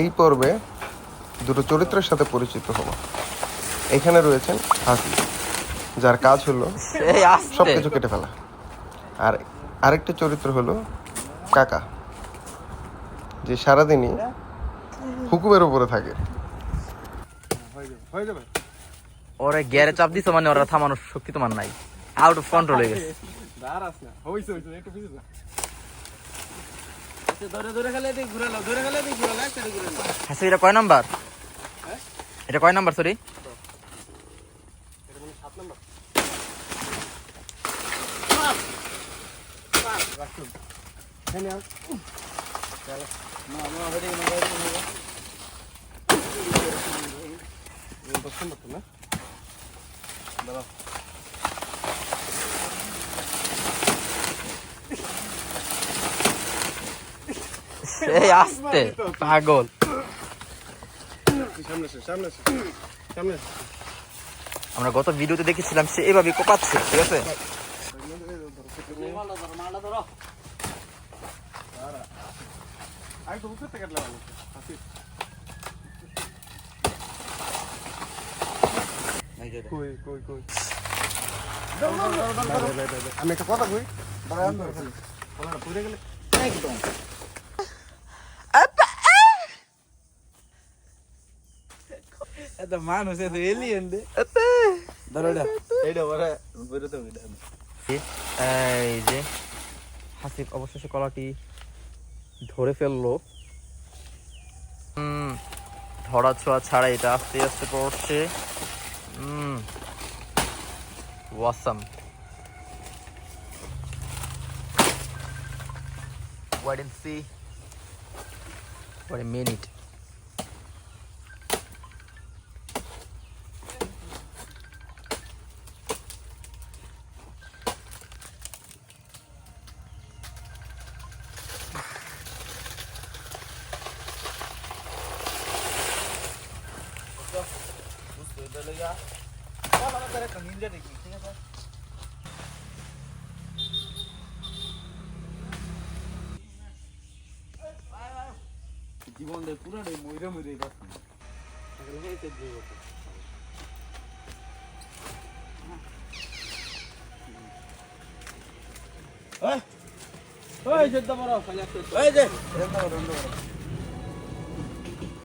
এই পর্বে দুটো চরিত্রের সাথে পরিচিত হব। এখানে রয়েছেন হাসি, যার কাজ হলো সবকিছু কেটে ফেলা, আর আরেকটি চরিত্র হলো কাকা, যে সারাদিনই হুকুমের উপরে থাকে। ওরে গিয়ারে চাপ দিছো মানে ওরা থামানোর শক্তি তোমার নাই, আউট অফ কন্ট্রোল হয়ে গেছে। হাসি এটা কয় নাম্বার? এটা কয় নাম্বার? সরি এই আস্তে পাগল। আমরা গত ভিডিওতে দেখেছিলাম সে এভাবে কোপাচ্ছে, ঠিক আছে? আমি একটা কথা কই, মানুষ এলিয়েন দে এই যে হাসিব অবশেষে কলাটি ধরে ফেললো। ধরা ছোঁয়া ছাড়া এটা আস্তে আস্তে পড়ছে। Awesome. Wait and see. Wait a minute. জীবন পুরাটাই মইরা মইরা ওই ওই যেতে পারো খালি এই যে